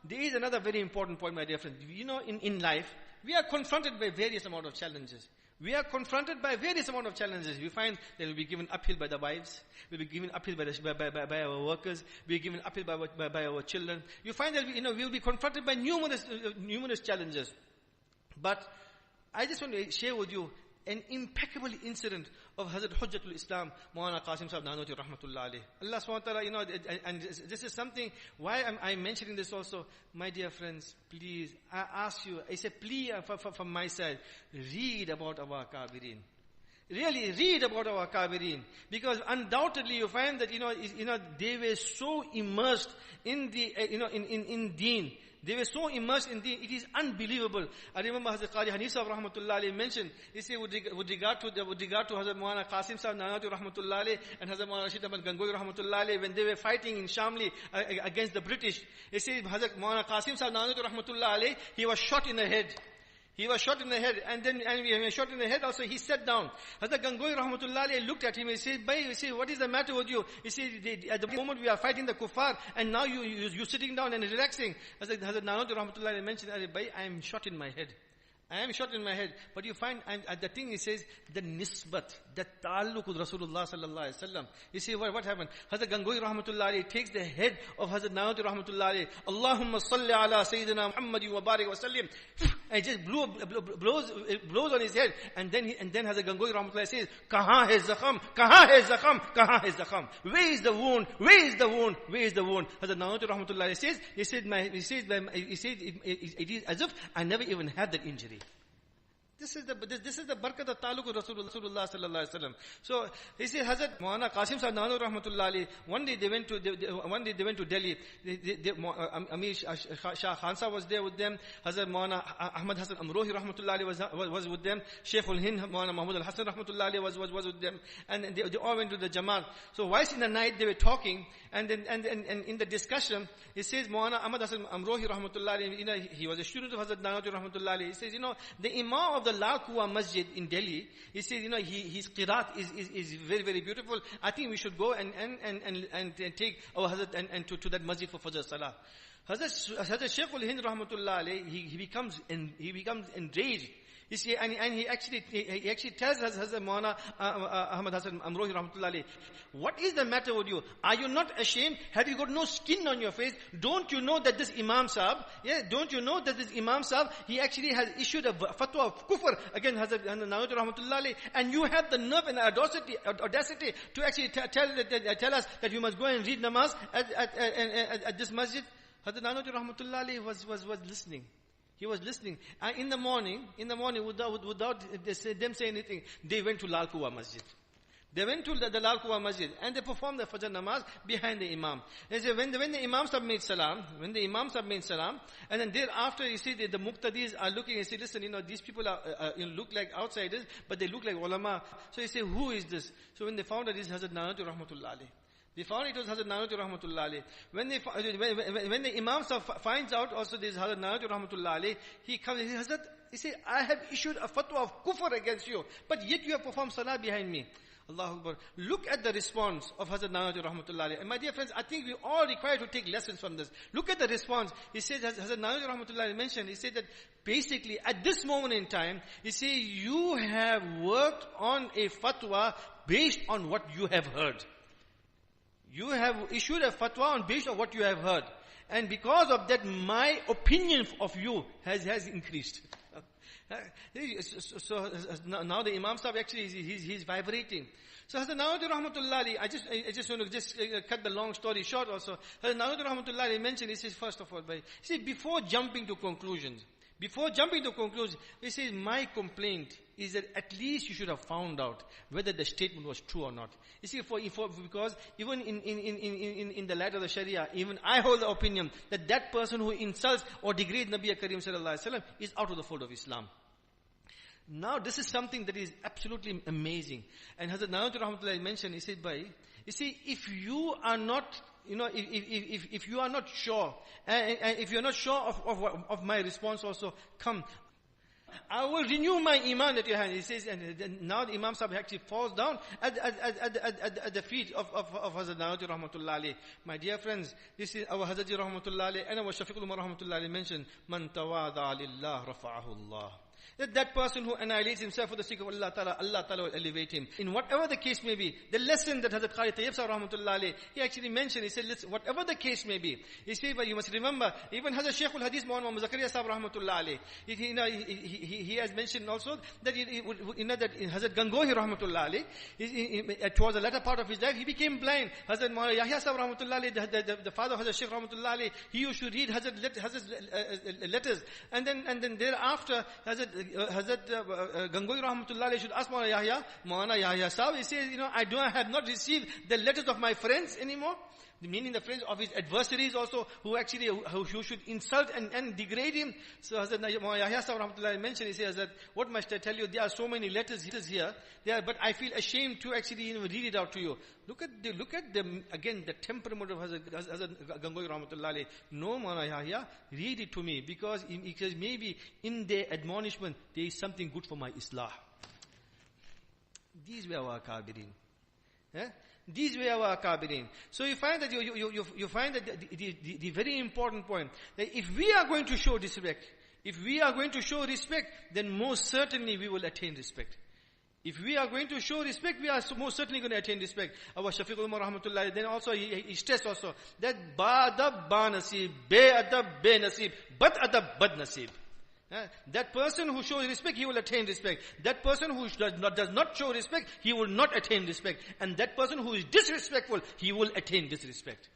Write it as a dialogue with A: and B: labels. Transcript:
A: there is another very important point, my dear friends. In life, we are confronted by various amount of challenges. We are confronted by various amount of challenges. We find that we'll be given uphill by the wives. We'll be given uphill by our workers. We'll be given uphill by our children. You find that we'll be confronted by numerous challenges. But I just want to share with you an impeccable incident of Hazrat Hujjatul Islam, Maulana Qaasim Sahib Nanoti Rahmatullah Alayh. Allah subhanahu wa ta'ala, and this is something, why am I mentioning this also? My dear friends, please, I ask you, I say please from my side, read about our Kabirin. Really read about our Kabirin. Because undoubtedly you find that, they were so immersed in the, in deen. They were so immersed in deen, it is unbelievable. I remember Hazrat Qari Hanif Sahib Rahmatullah Alayh mentioned, he said with regard to Hazrat Maulana Qaasim Sahib Nanoti Rahmatullah Alayh and Hazrat Maulana Rashid Ahmad Gangohi Rahmatullah Alayh, when they were fighting in Shamli against the British, he said Hazrat Maulana Qaasim Sahib Nanoti Rahmatullah Alayh, he was shot in the head. He was shot in the head, and when he was shot in the head also, he sat down. Hazrat Gangohi Rahmatullah Alayhi looked at him, he said, what is the matter with you? He said, at the moment we are fighting the kuffar, and now you're sitting down and relaxing. Hazrat Nanoti Rahmatullah Alayhi mentioned, I am shot in my head. I am shot in my head. But you find, the thing he says, the nisbat, the ta'alluq with Rasulullah sallallahu alaihi wasallam. You see what happened? Hazrat Gangohi Rahmatullah Alayhi takes the head of Hazrat Nanoti Rahmatullah Alayhi, Allahumma salli ala Sayyidina Muhammad wa barik wa sallim, and just blows on his head, and then Hazrat Gangohi Rahmatullah says, Kahan hai zakham, kahan hai zakham, kahan hai zakham. Where is the wound? Where is the wound? Where is the wound? Hazrat Nanoti Rahmatullah Alayhi says, it is as if I never even had that injury. This is the barakat of ta'alluq with Rasulullah sallallahu alaihi wasallam. So he says, Hazrat Maulana Qaasim Sahib Nanoti Rahmatullah Alayhi, one day they went to Delhi. Amir Shah Khan Sahib was there with them. Hazrat Maulana Ahmad Hassan Amrohi Rahmatullah Alayhi was with them. Shaykh ul-Hind Maulana Mahmud al-Hassan Rahmatullah Alayhi was with them. And they all went to the Jamaat. So whilst in the night they were talking, and in the discussion, he says Maulana Ahmad Hassan Amrohi Rahmatullah Alayhi, he was a student of Hazrat Nanoti Rahmatullah Alayhi. He says, the Imam of the Lal Kuwa Masjid in Delhi, he says, his qiraat is very, very beautiful. I think we should go and take our Hazrat and to that masjid for Fajr Salah. Hazrat Shaykh ul-Hind Rahmatullah Alayhi, he becomes enraged. You see, and he actually tells Hazrat Maulana Ahmad Hassan Amrohi Rahmatullah Alayhi, what is the matter with you? Are you not ashamed? Have you got no skin on your face? Don't you know that this Imam Sahib, he actually has issued a fatwa of kufr against Hazrat Nanoti Rahmatullah Alayhi, and you have the nerve and audacity to actually tell us that you must go and read namaz at this masjid? Hazrat Nanoti Rahmatullah Alayhi was listening. He was listening. In the morning, without them saying anything, they went to Lal Kuwa Masjid. They went to the Lal Kuwa Masjid and they performed the Fajr namaz behind the Imam. They say when the Imam Sahib made salam, and then thereafter you see the Muqtadis are looking and say, listen, these people are look like outsiders, but they look like ulama. So you say, who is this? So when they found that it is Hazrat Nanoti Rahmatullah Alayhi. They found it was Hazrat Nanoti Rahmatullah Alayhi. When the Imam finds out also this Hazrat Nanoti Rahmatullah Alayhi, he comes and says, Hazrat, he says, I have issued a fatwa of kufr against you, but yet you have performed salah behind me. Allahu Akbar. Look at the response of Hazrat Nanoti Rahmatullah Alayhi. And my dear friends, I think we all require to take lessons from this. Look at the response. He says, Hazrat Nanoti Rahmatullah Alayhi mentioned, he said that basically at this moment in time, he says, you have worked on a fatwa based on what you have heard. You have issued a fatwa based on what you have heard. And because of that, my opinion of you has increased. So now the Imam Sahib actually, he's vibrating. So Hazrat Nanoti Rahmatullah Alayhi, I just want to cut the long story short also. Hazrat Nanoti Rahmatullah Alayhi mentioned, he says, first of all, before jumping to conclusions, he says, my complaint is that at least you should have found out whether the statement was true or not. You see, because even in the light of the Sharia, even I hold the opinion that person who insults or degrades Nabi Karim sallallahu alaihi wasallam is out of the fold of Islam. Now this is something that is absolutely amazing. And Hazrat Nanoti Rahmatullah mentioned, he said, if you are not, if you are not sure, and if you're not sure of my response also, come. I will renew my iman at your hand. He says, and then now the Imam Sahib actually falls down at the feet of Hazrat Nanawati Rahmatullah alayh. My dear friends, this is our Hazrat Rahmatullah alayh and our Shafiqul Umar Rahmatullah alayh mentioned, Man tawada lillah rafa'ahu Allah. That person who annihilates himself for the sake of Allah Ta'ala will elevate him. In whatever the case may be, the lesson that Hazrat Qari Tayyib Sahib Rahmatullah alayh, he actually mentioned, he said, listen, whatever the case may be, he said, but you must remember, even Hazrat Shaykhul Hadith Muhammad Zakaria Sahib Rahmatullah alayh, he has mentioned also that, that Hazrat Gangohi Rahmatullah alayh, towards the latter part of his life, he became blind. Hazrat Yahya Sahib Rahmatullah alayh, the father of Hazrat Shaykh Rahmatullah alayh, he used to read Hazrat letters. And then thereafter, Hazrat Gangohi Rahmatullah alayhi should ask Maulana Yahya Sahib, he says, I have not received the letters of my friends anymore. Meaning the friends of his adversaries also, who should insult and degrade him. So Hazrat Yahya Sahib Rahmatullah mentioned, he says that, what must I tell you, there are so many letters here, but I feel ashamed to actually read it out to you. Look at again, the temperament of Hazrat Gangohi Rahmatullah alayhi. No, Maulana Yahya, read it to me, because maybe in their admonishment, there is something good for my islah. These were our kabirin. These were our kabirin. So you find that you find that the very important point, that if we are going to show respect, then most certainly we will attain respect. If we are going to show respect, we are most certainly going to attain respect. Our Shafiqul Umar Rahmatullah, then also he stressed also that ba adab ba nasib, be adab be nasib, bad adab bad nasib. That person who shows respect, he will attain respect. That person who does not show respect, he will not attain respect. And that person who is disrespectful, he will attain disrespect.